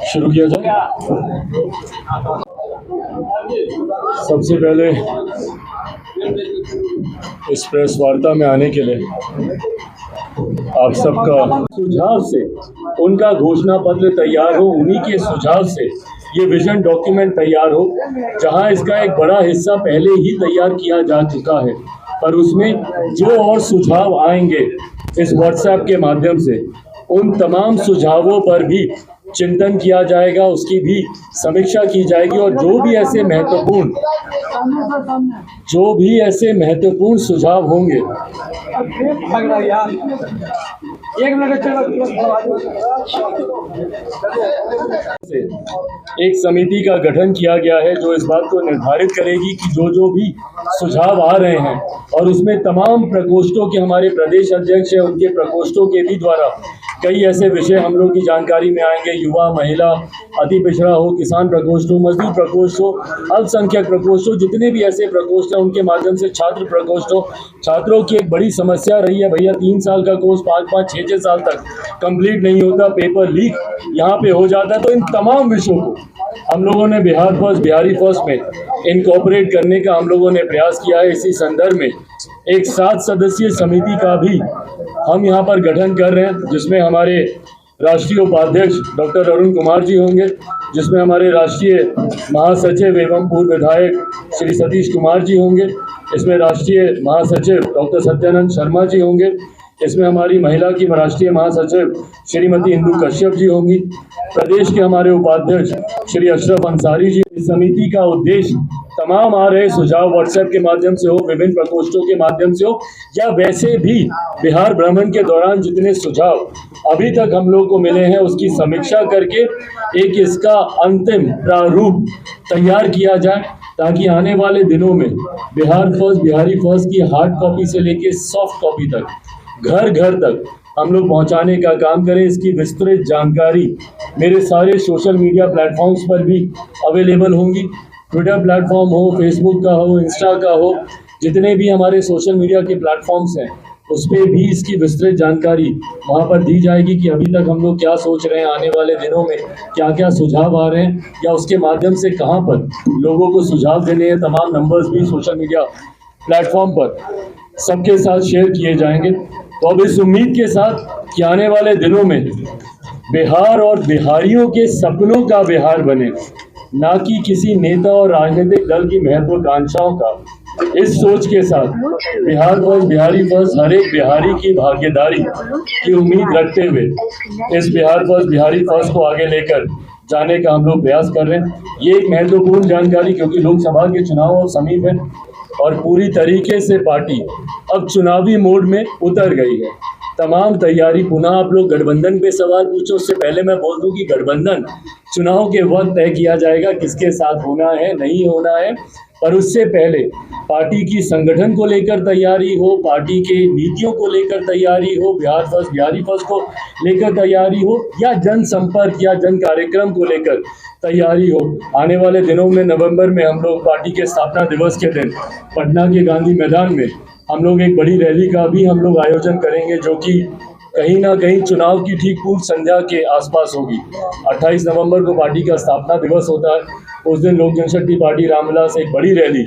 शुरू किया जाए। सबसे पहले इस प्रेस वार्ता में आने के लिए आप सबका सुझाव से उनका घोषणा पत्र तैयार हो, उन्हीं के सुझाव से ये विजन डॉक्यूमेंट तैयार हो, जहां इसका एक बड़ा हिस्सा पहले ही तैयार किया जा चुका है, पर उसमें जो और सुझाव आएंगे इस व्हाट्सएप के माध्यम से, उन तमाम सुझावों पर भी चिंतन किया जाएगा, उसकी भी समीक्षा की जाएगी और जो भी ऐसे महत्वपूर्ण सुझाव होंगे एक समिति का गठन किया गया है जो इस बात को निर्धारित करेगी कि जो भी सुझाव आ रहे हैं और उसमें तमाम प्रकोष्ठों के हमारे प्रदेश अध्यक्ष हैं, उनके प्रकोष्ठों के भी द्वारा कई ऐसे विषय हम लोग की जानकारी में आएंगे। युवा, महिला, अति पिछड़ा हो, किसान प्रकोष्ठ हो, मजदूर प्रकोष्ठ हो, अल्पसंख्यक प्रकोष्ठ हो, जितने भी ऐसे प्रकोष्ठ हैं उनके माध्यम से छात्र प्रकोष्ठ हो। छात्रों की एक बड़ी समस्या रही है, भैया 3 साल का कोर्स 5-5, 6-6 साल तक कंप्लीट नहीं होता, पेपर लीक यहाँ पे हो जाता है। तो इन तमाम विषयों को हम लोगों ने बिहारी फर्स्ट में इनकॉर्पोरेट करने का हम लोगों ने प्रयास किया है। इसी संदर्भ में एक 7 सदस्यीय समिति का भी हम यहाँ पर गठन कर रहे हैं, जिसमें हमारे राष्ट्रीय उपाध्यक्ष डॉक्टर अरुण कुमार जी होंगे, जिसमें हमारे राष्ट्रीय महासचिव एवं पूर्व विधायक श्री सतीश कुमार जी होंगे, इसमें राष्ट्रीय महासचिव डॉक्टर सत्यानंद शर्मा जी होंगे, इसमें हमारी महिला की राष्ट्रीय महासचिव श्रीमती इंदु कश्यप जी होंगी, प्रदेश के हमारे उपाध्यक्ष श्री अशरफ अंसारी जी। इस समिति का उद्देश्य तमाम आ रहे सुझाव व्हाट्सएप के माध्यम से हो, विभिन्न प्रकोष्ठों के माध्यम से हो, या वैसे भी बिहार भ्रमण के दौरान जितने सुझाव अभी तक हम लोग को मिले हैं उसकी समीक्षा करके एक इसका अंतिम प्रारूप तैयार किया जाए, ताकि आने वाले दिनों में बिहारी फर्स्ट की हार्ड कॉपी से लेके सॉफ्ट कॉपी तक घर घर तक हम लोग पहुंचाने का काम करें। इसकी विस्तृत जानकारी मेरे सारे सोशल मीडिया प्लेटफॉर्म्स पर भी अवेलेबल होंगी। ट्विटर प्लेटफॉर्म हो, फेसबुक का हो, इंस्टा का हो, जितने भी हमारे सोशल मीडिया के प्लेटफॉर्म्स हैं उस पर भी इसकी विस्तृत जानकारी वहाँ पर दी जाएगी कि अभी तक हम लोग क्या सोच रहे हैं, आने वाले दिनों में क्या क्या सुझाव आ रहे हैं, या उसके माध्यम से कहाँ पर लोगों को सुझाव देने हैं। तमाम नंबर्स भी सोशल मीडिया प्लेटफॉर्म पर सबके साथ शेयर किए जाएंगे। तो अब इस उम्मीद के साथ कि आने वाले दिनों में बिहार और बिहारियों के सपनों का बिहार बने, ना कि किसी नेता और राजनीतिक दल की महत्वाकांक्षाओं का, इस सोच के साथ बिहारी फर्स्ट हर एक बिहारी की भागीदारी की उम्मीद रखते हुए इस बिहारी फर्स्ट को आगे लेकर जाने का हम लोग प्रयास कर रहे हैं। ये एक महत्वपूर्ण जानकारी, क्योंकि लोकसभा के चुनाव समीप है और पूरी तरीके से पार्टी अब चुनावी मोड में उतर गई है। तमाम तैयारी, पुनः आप लोग गठबंधन पे सवाल पूछो, उससे पहले मैं बोल दूं कि गठबंधन चुनाव के वक्त तय किया जाएगा किसके साथ होना है, नहीं होना है, पर उससे पहले पार्टी की संगठन को लेकर तैयारी हो, पार्टी के नीतियों को लेकर तैयारी हो, बिहारी फर्स्ट को लेकर तैयारी हो, या जनसंपर्क या जन कार्यक्रम को लेकर तैयारी हो। आने वाले दिनों में नवंबर में हम लोग पार्टी के स्थापना दिवस के दिन पटना के गांधी मैदान में हम लोग एक बड़ी रैली का भी हम लोग आयोजन करेंगे, जो कि कहीं ना कहीं चुनाव की ठीक पूर्व संध्या के आसपास होगी। 28 नवंबर को पार्टी का स्थापना दिवस होता है, उस दिन लोक जनशक्ति पार्टी रामविलास एक बड़ी रैली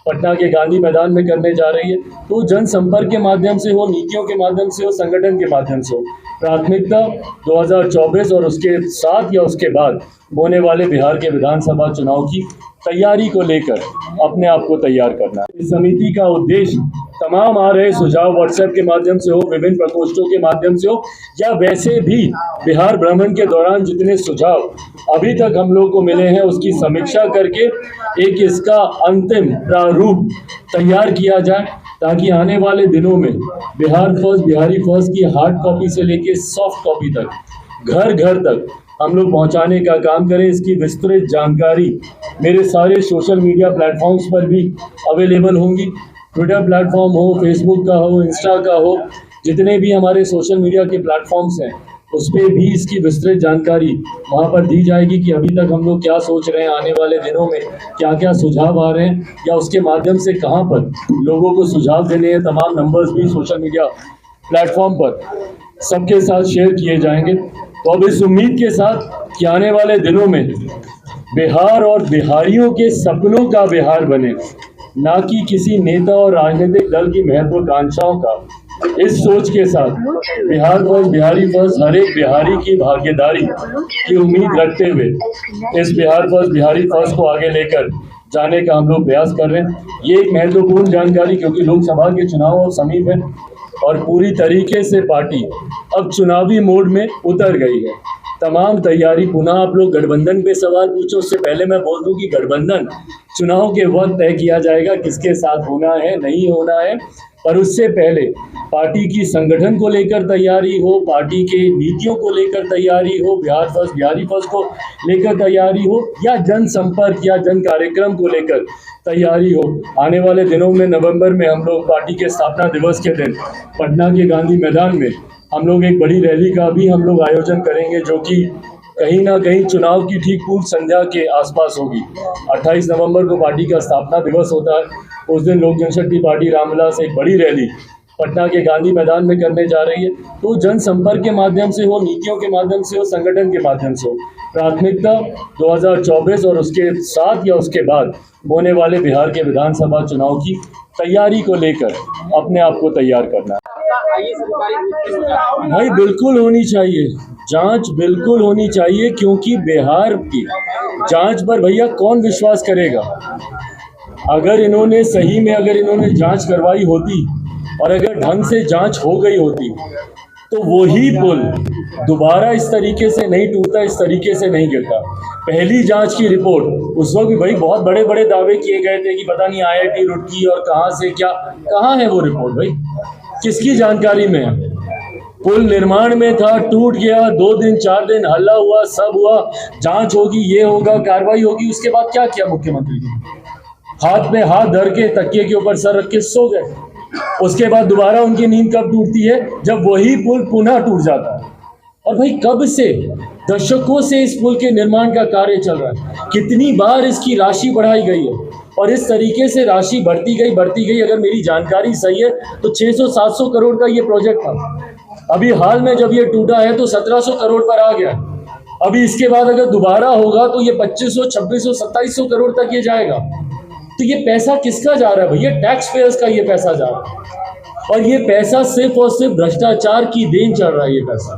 पटना के गांधी मैदान में करने जा रही है। तो जनसंपर्क के माध्यम से हो, नीतियों के माध्यम से हो, संगठन के माध्यम से हो, प्राथमिकता 2024 और उसके साथ या उसके बाद होने वाले बिहार के विधानसभा चुनाव की तैयारी को लेकर अपने आप को तैयार करना है। इस समिति का उद्देश्य तमाम आ रहे सुझाव व्हाट्सएप के माध्यम से हो, विभिन्न प्रकोष्ठों के माध्यम से हो, या वैसे भी बिहार भ्रमण के दौरान जितने सुझाव अभी तक हम लोग को मिले हैं उसकी समीक्षा करके एक इसका अंतिम प्रारूप तैयार किया जाए, ताकि आने वाले दिनों में बिहारी फर्स्ट की हार्ड कॉपी से लेके सॉफ्ट कॉपी तक घर घर तक हम लोग पहुंचाने का काम करें। इसकी विस्तृत जानकारी मेरे सारे सोशल मीडिया प्लेटफॉर्म्स पर भी अवेलेबल होंगी। ट्विटर प्लेटफॉर्म हो, फेसबुक का हो, इंस्टा का हो, जितने भी हमारे सोशल मीडिया के प्लेटफॉर्म्स हैं उस पर भी इसकी विस्तृत जानकारी वहाँ पर दी जाएगी कि अभी तक हम लोग क्या सोच रहे हैं, आने वाले दिनों में क्या क्या सुझाव आ रहे हैं, या उसके माध्यम से कहाँ पर लोगों को सुझाव देने हैं। तमाम नंबर्स भी सोशल मीडिया प्लेटफॉर्म पर सबके साथ शेयर किए जाएंगे। तो अब इस उम्मीद के साथ कि आने वाले दिनों में बिहार और बिहारियों के सपनों का बिहार बने, ना कि किसी नेता और राजनीतिक दल की महत्वाकांक्षाओं का, इस सोच के साथ बिहार फर्स्ट, बिहारी फर्स्ट, हर एक बिहारी की भागीदारी की उम्मीद रखते हुए इस बिहार फर्स्ट, बिहारी फर्स्ट को आगे लेकर जाने का हम लोग प्रयास कर रहे हैं। ये एक महत्वपूर्ण जानकारी, क्योंकि लोकसभा के चुनाव अब समीप है और पूरी तरीके से पार्टी अब चुनावी मोड में उतर गई है। तमाम तैयारी, पुनः आप लोग गठबंधन पे सवाल पूछो, उससे पहले मैं बोल दूं कि गठबंधन चुनाव के वक्त तय किया जाएगा किसके साथ होना है, नहीं होना है। पर उससे पहले पार्टी की संगठन को लेकर तैयारी हो, पार्टी के नीतियों को लेकर तैयारी हो, बिहार फर्स्ट, बिहारी फर्स्ट को लेकर तैयारी हो, या जनसंपर्क या जन कार्यक्रम को लेकर तैयारी हो। आने वाले दिनों में नवंबर में हम लोग पार्टी के स्थापना दिवस के दिन पटना के गांधी मैदान में हम लोग एक बड़ी रैली का भी हम लोग आयोजन करेंगे, जो कि कहीं ना कहीं चुनाव की ठीक पूर्व संध्या के आसपास होगी। 28 नवंबर को पार्टी का स्थापना दिवस होता है। उस दिन लोक जनशक्ति पार्टी रामविलास एक बड़ी रैली पटना के गांधी मैदान में करने जा रही है। तो जनसंपर्क के माध्यम से हो, नीतियों के माध्यम से हो, संगठन के माध्यम से हो, प्राथमिकता 2024 और उसके साथ या उसके बाद होने वाले बिहार के विधानसभा चुनाव की तैयारी को लेकर अपने आप को तैयार करना है। भाई बिल्कुल होनी चाहिए जांच, बिल्कुल होनी चाहिए, क्योंकि बिहार की जांच पर भैया कौन विश्वास करेगा। अगर इन्होंने सही में इन्होंने जांच करवाई होती और अगर ढंग से जांच हो गई होती तो वही पुल दोबारा इस तरीके से नहीं टूटता, इस तरीके से नहीं गिरता। पहली जांच की रिपोर्ट उस वक्त भी भाई बहुत बड़े बड़े दावे किए गए थे कि पता नहीं IIT रुड़की और कहाँ से क्या, कहाँ है वो रिपोर्ट भाई, किसकी जानकारी में है। पुल निर्माण में था, टूट गया, 2 दिन 4 दिन हल्ला हुआ, सब हुआ, जांच होगी, ये होगा, कार्रवाई होगी। उसके बाद क्या किया मुख्यमंत्री ने? हाथ में हाथ धर के तकिए के ऊपर सर रख के सो गए। उसके बाद दोबारा उनकी नींद कब टूटती है? जब वही पुल पुनः टूट जाता है। और भाई कब से, दशकों से इस पुल के निर्माण का कार्य चल रहा है। कितनी बार इसकी राशि बढ़ाई गई है और इस तरीके से राशि बढ़ती गई। अगर मेरी जानकारी सही है तो 600-700 करोड़ का ये प्रोजेक्ट था। अभी हाल में जब ये टूटा है तो 1700 करोड़ पर आ गया। अभी इसके बाद अगर दोबारा होगा तो ये 2500, 2600, 2700 करोड़ तक ये जाएगा। तो ये पैसा किसका जा रहा है भैया? टैक्स पेयर्स का ये पैसा जा रहा है। और ये पैसा सिर्फ और सिर्फ भ्रष्टाचार की देन चल रहा है ये पैसा।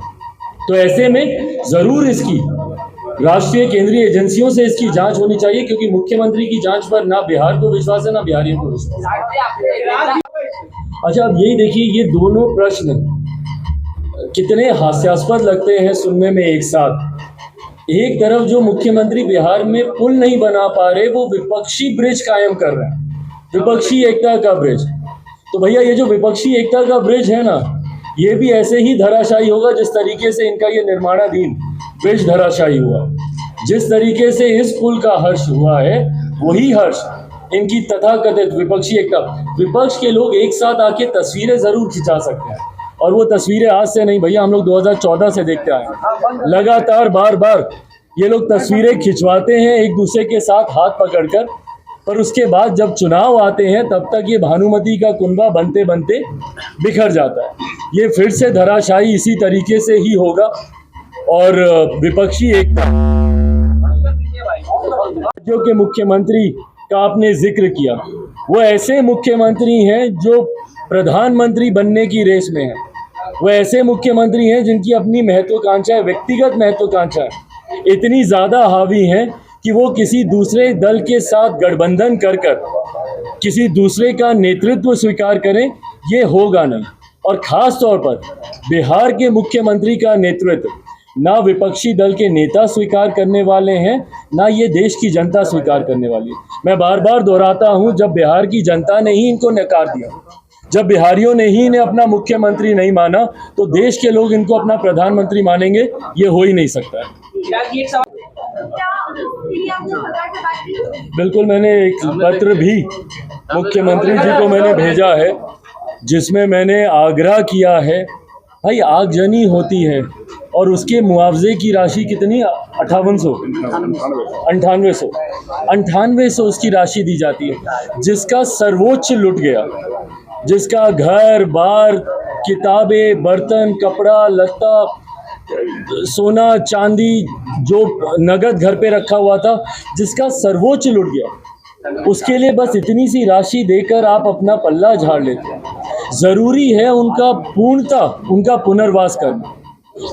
तो ऐसे में जरूर इसकी राष्ट्रीय केंद्रीय एजेंसियों से इसकी जांच होनी चाहिए, क्योंकि मुख्यमंत्री की जांच पर ना बिहार को विश्वास है, ना बिहारियों को विश्वास है। अच्छा, अब यही देखिए, ये दोनों प्रश्न कितने हास्यास्पद लगते हैं सुनने में एक साथ। एक तरफ जो मुख्यमंत्री बिहार में पुल नहीं बना पा रहे, वो विपक्षी ब्रिज कायम कर रहे हैं, विपक्षी एकता का ब्रिज। तो भैया ये जो विपक्षी एकता का ब्रिज है ना, ये भी ऐसे ही धराशायी होगा जिस तरीके से इनका ये निर्माणाधीन ब्रिज धराशायी हुआ। जिस तरीके से इस पुल का हर्ष हुआ है, वही हर्ष इनकी तथाकथित विपक्षी एकता, विपक्ष के लोग एक साथ आके तस्वीरें जरूर खिंचा सकते हैं। और वो तस्वीरें आज से नहीं भैया, हम लोग 2014 से देखते आए हैं। लगातार बार बार ये लोग तस्वीरें खिंचवाते हैं एक दूसरे के साथ हाथ पकड़कर, पर उसके बाद जब चुनाव आते हैं तब तक ये भानुमति का कुंभा बनते बनते बिखर जाता है। ये फिर से धराशायी इसी तरीके से ही होगा। और विपक्षी एकता, राज्यों के मुख्यमंत्री का आपने जिक्र किया, वो ऐसे मुख्यमंत्री हैं जो प्रधानमंत्री बनने की रेस में हैं। वो ऐसे मुख्यमंत्री हैं जिनकी अपनी महत्वाकांक्षा, व्यक्तिगत महत्वाकांक्षा इतनी ज़्यादा हावी हैं कि वो किसी दूसरे दल के साथ गठबंधन कर किसी दूसरे का नेतृत्व स्वीकार करें, ये होगा नहीं। और ख़ास तौर पर बिहार के मुख्यमंत्री का नेतृत्व ना विपक्षी दल के नेता स्वीकार करने वाले हैं, ना ये देश की जनता स्वीकार करने वाली है। मैं बार बार दोहराता हूँ, जब बिहार की जनता ने ही इनको नकार दिया, जब बिहारियों ने ही इन्हें अपना मुख्यमंत्री नहीं माना, तो देश के लोग इनको अपना प्रधानमंत्री मानेंगे? ये हो ही नहीं सकता है। बिल्कुल, मैंने एक पत्र भी मुख्यमंत्री जी को मैंने भेजा है, जिसमें मैंने आग्रह किया है, भाई आगजनी होती है, और उसके मुआवजे की राशि कितनी 9800 उसकी राशि दी जाती है, जिसका सर्वोच्च लुट गया, जिसका घर बार, किताबें, बर्तन, कपड़ा लत्ता, सोना चांदी, जो नगद घर पे रखा हुआ था, जिसका सर्वोच्च लुट गया, उसके लिए बस इतनी सी राशि देकर आप अपना पल्ला झाड़ लेते हैं। ज़रूरी है उनका पुनर्वास करना।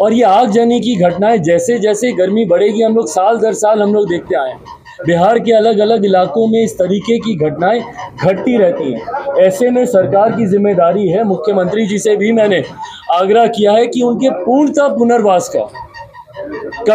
और ये आगजनी की घटनाएं जैसे जैसे गर्मी बढ़ेगी, हम लोग साल दर साल हम लोग देखते आए हैं, बिहार के अलग अलग इलाकों में इस तरीके की घटनाएं घटती रहती हैं। ऐसे में सरकार की जिम्मेदारी है, मुख्यमंत्री जी से भी मैंने आग्रह किया है कि उनके पूर्णतः पुनर्वास का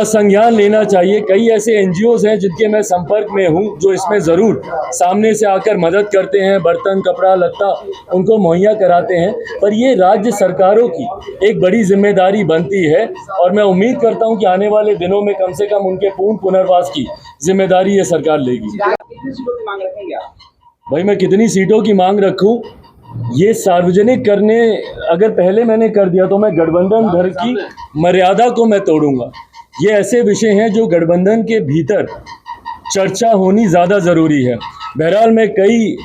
संज्ञान लेना चाहिए। कई ऐसे एनजीओज हैं जिनके मैं संपर्क में हूं, जो इसमें ज़रूर सामने से आकर मदद करते हैं, बर्तन कपड़ा लत्ता उनको मुहैया कराते हैं, पर ये राज्य सरकारों की एक बड़ी जिम्मेदारी बनती है। और मैं उम्मीद करता हूं कि आने वाले दिनों में कम से कम उनके पूर्ण पुनर्वास की जिम्मेदारी ये सरकार लेगी। भाई मैं कितनी सीटों की मांग रखूं, ये सार्वजनिक करने अगर पहले मैंने कर दिया तो मैं गठबंधन भर की मर्यादा को मैं तोड़ूंगा। ये ऐसे विषय हैं जो गठबंधन के भीतर चर्चा होनी ज़्यादा ज़रूरी है। बहरहाल मैं कई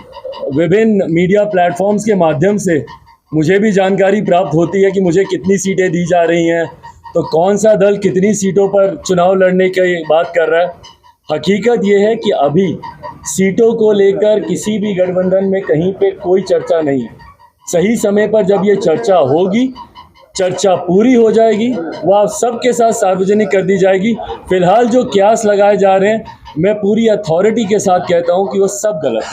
विभिन्न मीडिया प्लेटफॉर्म्स के माध्यम से मुझे भी जानकारी प्राप्त होती है कि मुझे कितनी सीटें दी जा रही हैं, तो कौन सा दल कितनी सीटों पर चुनाव लड़ने की बात कर रहा है। हकीकत ये है कि अभी सीटों को लेकर किसी भी गठबंधन में कहीं पे कोई चर्चा नहीं है। सही समय पर जब ये चर्चा होगी, चर्चा पूरी हो जाएगी, वह सबके साथ सार्वजनिक कर दी जाएगी। फिलहाल जो क्यास लगाए जा रहे हैं, मैं पूरी अथॉरिटी के साथ कहता हूं कि वो सब गलत है।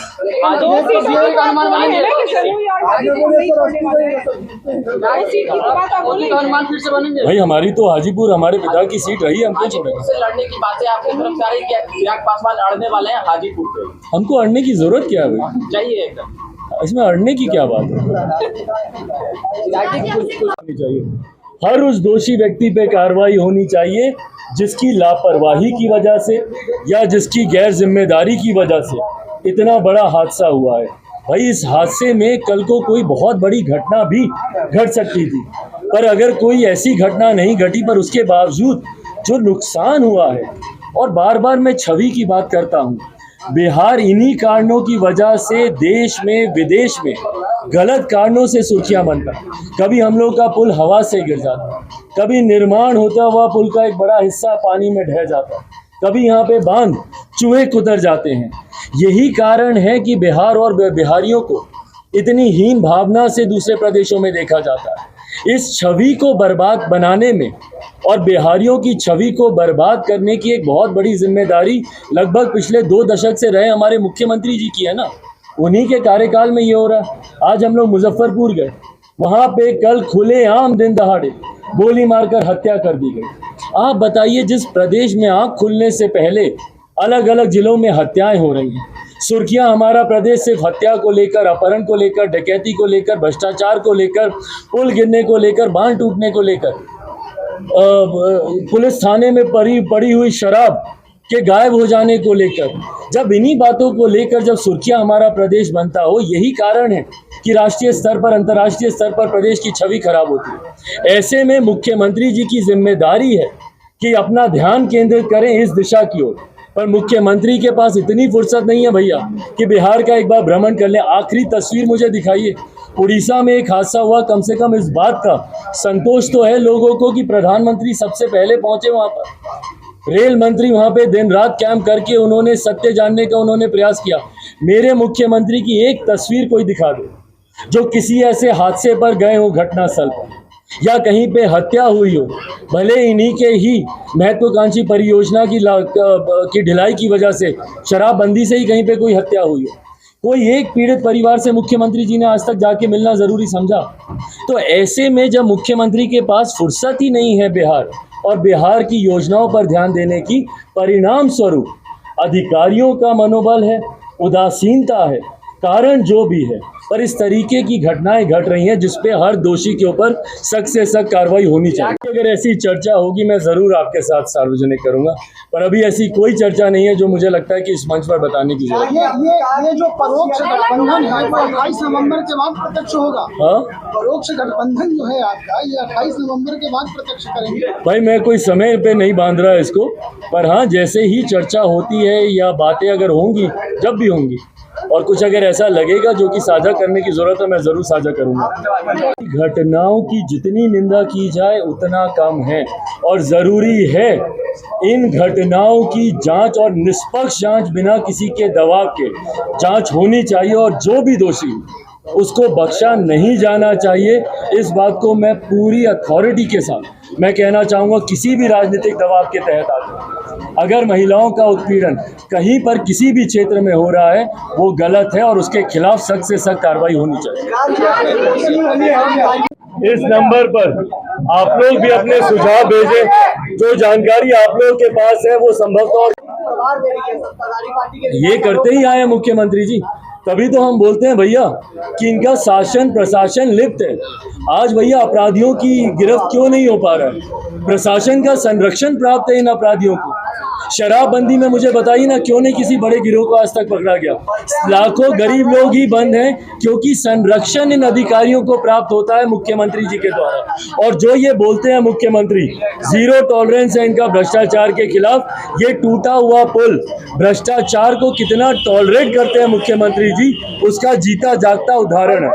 भाई हमारी तो हाजीपुर हमारे पिता की सीट रही है, हम क्यों छोड़ेंगे। हमको अड़ने की जरूरत क्या है भाई, इसमें अड़ने की क्या बात है। हर उस दोषी व्यक्ति पे कार्रवाई होनी चाहिए जिसकी लापरवाही की वजह से या जिसकी गैर जिम्मेदारी की वजह से इतना बड़ा हादसा हुआ है। भाई इस हादसे में कल को कोई बहुत बड़ी घटना भी घट सकती थी, पर अगर कोई ऐसी घटना नहीं घटी, पर उसके बावजूद जो नुकसान हुआ है, और बार बार मैं छवि की बात करता हूँ, बिहार इन्हीं कारणों की वजह से देश में विदेश में गलत कारणों से सुर्खियां बनता। कभी हम लोग का पुल हवा से गिर जाता, कभी निर्माण होता हुआ पुल का एक बड़ा हिस्सा पानी में ढह जाता, कभी यहाँ पे बांध चूहे कुतर जाते हैं। यही कारण है कि बिहार और बिहारियों को इतनी हीन भावना से दूसरे प्रदेशों में देखा जाता है। इस छवि को बर्बाद बनाने में और बिहारियों की छवि को बर्बाद करने की एक बहुत बड़ी जिम्मेदारी लगभग पिछले 2 दशक से रहे हमारे मुख्यमंत्री जी की है ना। उन्हीं के कार्यकाल में ये हो रहा है। आज हम लोग मुजफ्फरपुर गए, वहाँ पे कल खुलेआम दिन दहाड़े गोली मारकर हत्या कर दी गई। आप बताइए, जिस प्रदेश में आँख खुलने से पहले अलग अलग जिलों में हत्याएं हो रही हैं, सुर्खियां हमारा प्रदेश सिर्फ हत्या को लेकर, अपहरण को लेकर, डकैती को लेकर, भ्रष्टाचार को लेकर, पुल गिरने को लेकर, बांध टूटने को लेकर, पुलिस थाने में पड़ी हुई शराब के गायब हो जाने को लेकर, जब इन्हीं बातों को लेकर जब सुर्खियां हमारा प्रदेश बनता हो, यही कारण है कि राष्ट्रीय स्तर पर, अंतर्राष्ट्रीय स्तर पर प्रदेश की छवि खराब होती है। ऐसे में मुख्यमंत्री जी की जिम्मेदारी है कि अपना ध्यान केंद्रित करें इस दिशा की ओर, पर मुख्यमंत्री के पास इतनी फुर्सत नहीं है भैया कि बिहार का एक बार भ्रमण कर ले। आखिरी तस्वीर मुझे दिखाइए, उड़ीसा में एक हादसा हुआ, कम से कम इस बात का संतोष तो है लोगों को कि प्रधानमंत्री सबसे पहले पहुंचे वहां पर। रेल मंत्री वहां पे दिन रात कैंप करके उन्होंने सत्य जानने का उन्होंने प्रयास किया। मेरे मुख्यमंत्री की एक तस्वीर कोई दिखा दो जो किसी ऐसे हादसे पर गए हो, घटनास्थल पर, या कहीं पे हत्या हुई हो, भले इन्हीं के ही महत्वाकांक्षी परियोजना की ढिलाई की वजह से, शराबबंदी से ही कहीं पे कोई हत्या हुई हो। कोई एक पीड़ित परिवार से मुख्यमंत्री जी ने आज तक जाके मिलना जरूरी समझा। तो ऐसे में जब मुख्यमंत्री के पास फुर्सत ही नहीं है बिहार और बिहार की योजनाओं पर ध्यान देने की, परिणाम स्वरूप अधिकारियों का मनोबल है, उदासीनता है, कारण जो भी है, पर इस तरीके की घटनाएं घट रही हैं जिसपे हर दोषी के ऊपर सख्त से सख्त कार्रवाई होनी चाहिए। अगर ऐसी चर्चा होगी मैं ज़रूर आपके साथ सार्वजनिक करूंगा, पर अभी ऐसी कोई चर्चा नहीं है जो मुझे लगता है कि इस मंच पर बताने की जरूरत है। ये जो परोक्ष गठबंधन है वो 28 नवंबर के बाद प्रत्यक्ष होगा। हाँ, परोक्ष गठबंधन जो है आपका ये 28 नवंबर के बाद प्रत्यक्ष करेंगे। भाई मैं कोई समय पे नहीं बांध रहा इसको, पर हाँ जैसे ही चर्चा होती है या बातें अगर होंगी, जब भी होंगी, और कुछ अगर ऐसा लगेगा जो कि साझा करने की जरूरत है, मैं जरूर साझा करूंगा। घटनाओं की जितनी निंदा की जाए उतना कम है, और जरूरी है इन घटनाओं की जांच और निष्पक्ष जांच बिना किसी के दबाव के जांच होनी चाहिए, और जो भी दोषी उसको बख्शा नहीं जाना चाहिए। इस बात को मैं पूरी अथॉरिटी के साथ मैं कहना चाहूँगा, किसी भी राजनीतिक दबाव के तहत आकर अगर महिलाओं का उत्पीड़न कहीं पर किसी भी क्षेत्र में हो रहा है वो गलत है, और उसके खिलाफ सख्त से सख्त कार्रवाई होनी चाहिए। इस नंबर पर आप लोग भी अपने सुझाव भेजें, जो जानकारी आप लोगों के पास है वो संभवतः ये करते ही आए मुख्यमंत्री जी, तभी तो हम बोलते हैं भैया कि इनका शासन प्रशासन लिप्त है। आज भैया अपराधियों की गिरफ्त क्यों नहीं हो पा रहा है? प्रशासन का संरक्षण प्राप्त है इन अपराधियों को। शराबबंदी में मुझे बताइए ना, क्यों नहीं किसी बड़े गिरोह को आज तक पकड़ा गया? लाखों गरीब लोग ही बंद हैं क्योंकि संरक्षण इन अधिकारियों को प्राप्त होता है मुख्यमंत्री जी के द्वारा। और जो ये बोलते हैं मुख्यमंत्री जीरो टॉलरेंस है इनका भ्रष्टाचार के खिलाफ, ये टूटा हुआ पुल भ्रष्टाचार को कितना टॉलरेट करते हैं मुख्यमंत्री जी, उसका जीता जागता उदाहरण है।